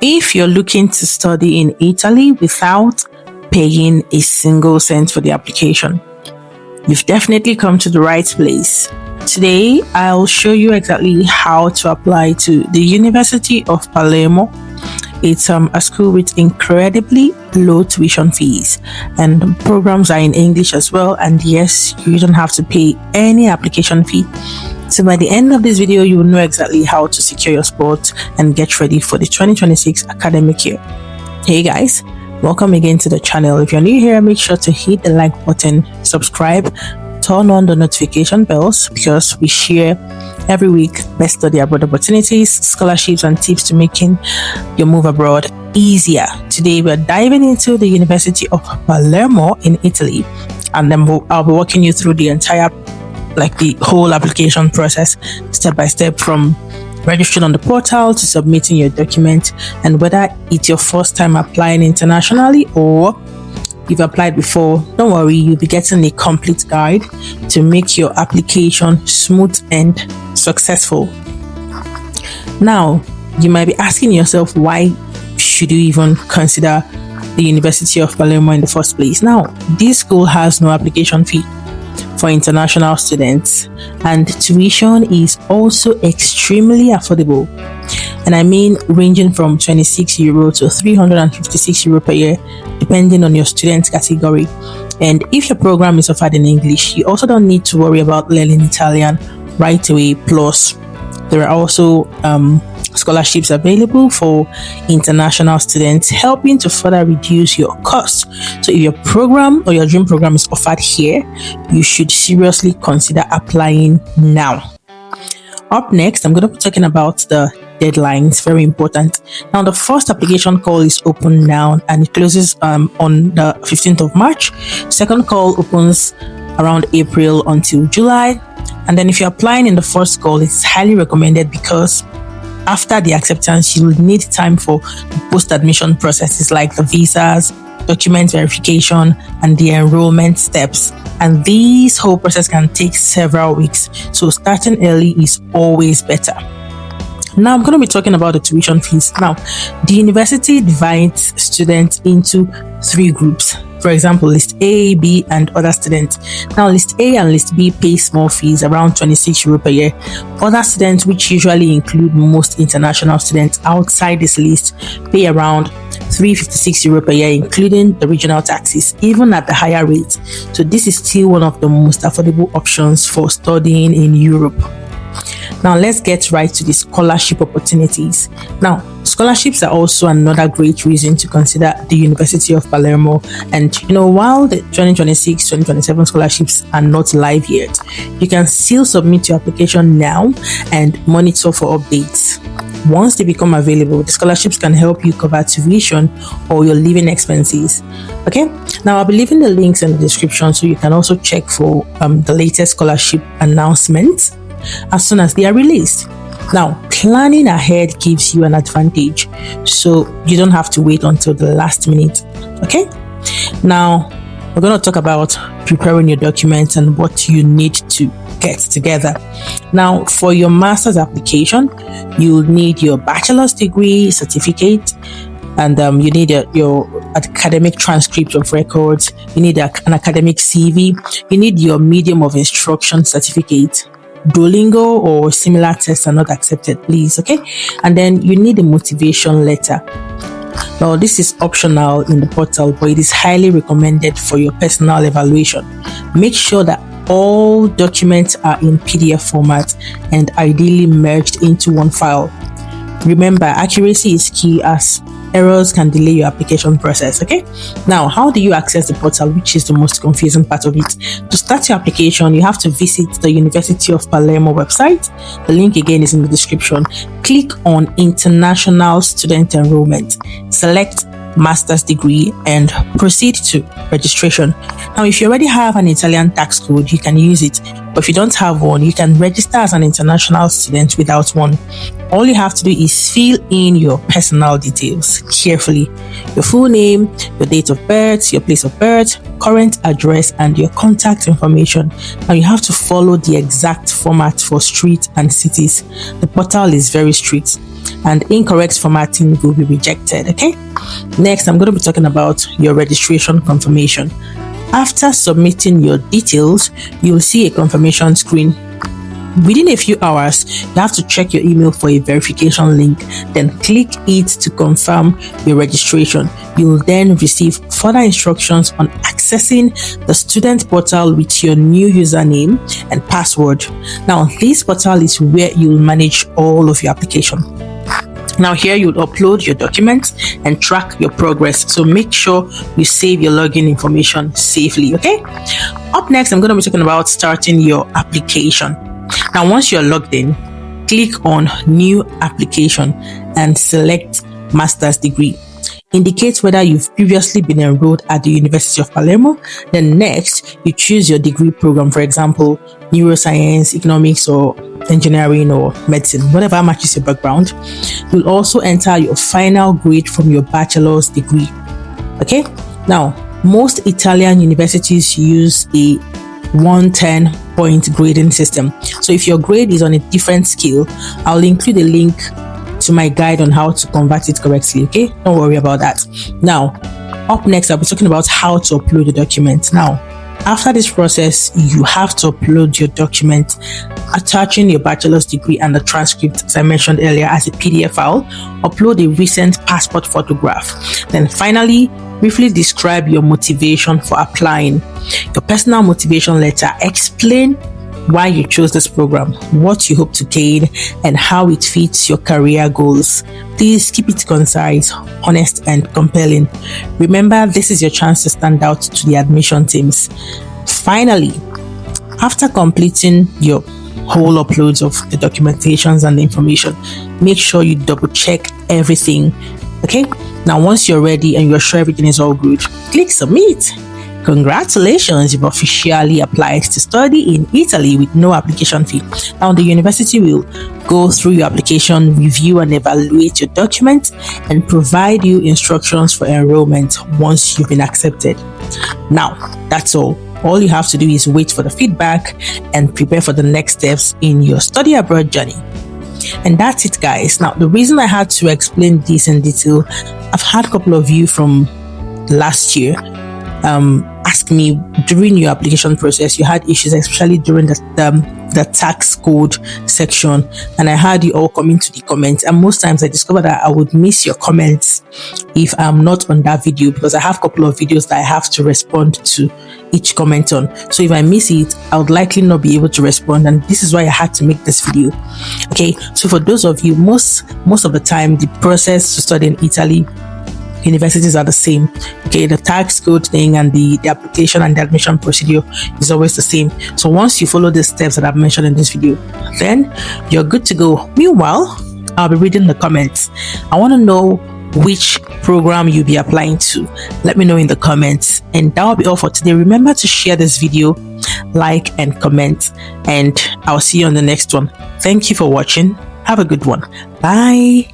If you're looking to study in Italy without paying a single cent for the application, you've definitely come to the right place. Today, I'll show you exactly how to apply to the University of Palmo. It's a school with incredibly low tuition fees, and programs are in English as well. And yes, you don't have to pay any application fee. So by the end of this video, you will know exactly how to secure your spot and get ready for the 2026 academic year. Hey guys, welcome again to the channel. If you're new here, make sure to hit the like button, subscribe, turn on the notification bells, because we share every week best study abroad opportunities, scholarships, and tips to making your move abroad easier. Today we're diving into the University of Palermo in Italy, and then I'll be walking you through the whole application process step by step, from registering on the portal to submitting your document, and whether it's your first time applying internationally or you've applied before, don't worry, you'll be getting a complete guide to make your application smooth and successful. Now, you might be asking yourself, why should you even consider the University of Palmo in the first place? Now, this school has no application fee for international students, and tuition is also extremely affordable, and I mean ranging from €26 to €356 per year, depending on your student category. And if your program is offered in English, you also don't need to worry about learning Italian right away. Plus, there are also scholarships available for international students, helping to further reduce your costs. So if your program or your dream program is offered here, you should seriously consider applying now. Up next, I'm going to be talking about the deadlines. Very important. Now, the first application call is open now, and it closes on the 15th of March. Second call opens around April until July. And then if you're applying in the first call, it's highly recommended, because after the acceptance, you will need time for the post-admission processes like the visas, document verification, and the enrollment steps. And this whole process can take several weeks, so starting early is always better. Now, I'm going to be talking about the tuition fees. Now, the university divides students into three groups. For example, List A, B, and other students. Now, List A and List B pay small fees, around €26 per year. Other students, which usually include most international students outside this list, pay around €356 per year, including the regional taxes, even at the higher rate. So this is still one of the most affordable options for studying in Europe. Now, let's get right to the scholarship opportunities. Now, scholarships are also another great reason to consider the University of Palermo. And while the 2026-2027 scholarships are not live yet, you can still submit your application now and monitor for updates. Once they become available, the scholarships can help you cover tuition or your living expenses. Okay, now I'll be leaving the links in the description, so you can also check for the latest scholarship announcements as soon as they are released. Now, planning ahead gives you an advantage, so you don't have to wait until the last minute. Okay, now we're going to talk about preparing your documents and what you need to get together. Now, for your master's application, you'll need your bachelor's degree certificate, and you need your academic transcript of records. You need an academic CV. You need your medium of instruction certificate. Duolingo or similar tests are not accepted, please. Okay, and then you need a motivation letter. Now, this is optional in the portal, but it is highly recommended for your personal evaluation. Make sure that all documents are in PDF format and ideally merged into one file. Remember, accuracy is key, as errors can delay your application process. Okay, now how do you access the portal, which is the most confusing part of it? To start your application, you have to visit the University of Palermo website. The link again is in the description. Click on International Student Enrollment, select master's degree, and proceed to registration. Now, if you already have an Italian tax code, you can use it, but if you don't have one, you can register as an international student without one. All you have to do is fill in your personal details carefully: your full name, your date of birth, your place of birth, current address, and your contact information. Now, you have to follow the exact format for streets and cities. The portal is very strict. and incorrect formatting will be rejected. Okay, next I'm going to be talking about your registration confirmation. After submitting your details, you'll see a confirmation screen. Within a few hours, you have to check your email for a verification link, then click it to confirm your registration. You will then receive further instructions on accessing the student portal with your new username and password. Now, this portal is where you will manage all of your application. Now here you'll upload your documents and track your progress. So make sure you save your login information safely, okay? Up next, I'm going to be talking about starting your application. Now, once you're logged in, click on New Application and select Master's Degree. Indicate whether you've previously been enrolled at the University of Palmo. Then next, you choose your degree program, for example, neuroscience, economics, or engineering or medicine, whatever matches your background. You'll also enter your final grade from your bachelor's degree. Okay, now most Italian universities use a 110-point grading system. So if your grade is on a different scale, I'll include a link to my guide on how to convert it correctly. Okay, don't worry about that. Now, up next, I'll be talking about how to upload the document. Now, after this process, you have to upload your document, attaching your bachelor's degree and the transcript, as I mentioned earlier, as a PDF file. Upload a recent passport photograph. Then finally, briefly describe your motivation for applying. Your personal motivation letter. Explain why you chose this program, what you hope to gain, and how it fits your career goals. Please keep it concise, honest, and compelling. Remember, this is your chance to stand out to the admission teams. Finally, after completing your whole uploads of the documentations and the information, make sure you double check everything. Okay, now once you're ready and you're sure everything is all good, click submit. Congratulations, you've officially applied to study in Italy with no application fee. Now the university will go through your application, review and evaluate your documents, and provide you instructions for enrollment once you've been accepted. Now that's all. All you have to do is wait for the feedback and prepare for the next steps in your study abroad journey. And that's it, guys. Now, the reason I had to explain this in detail, I've had a couple of you from last year ask me during your application process, you had issues, especially during the tax code section, and I had you all come into the comments, and most times I discovered that I would miss your comments if I'm not on that video, because I have a couple of videos that I have to respond to each comment on. So if I miss it, I would likely not be able to respond, and this is why I had to make this video. Okay, so for those of you, most of the time the process to study in Italy universities are the same. Okay, the tax code thing and the application and the admission procedure is always the same. So once you follow the steps that I've mentioned in this video, then you're good to go. Meanwhile, I'll be reading the comments. I want to know which program you'll be applying to. Let me know in the comments, and that will be all for today. Remember to share this video, like and comment, and I'll see you on the next one. Thank you for watching. Have a good one. Bye.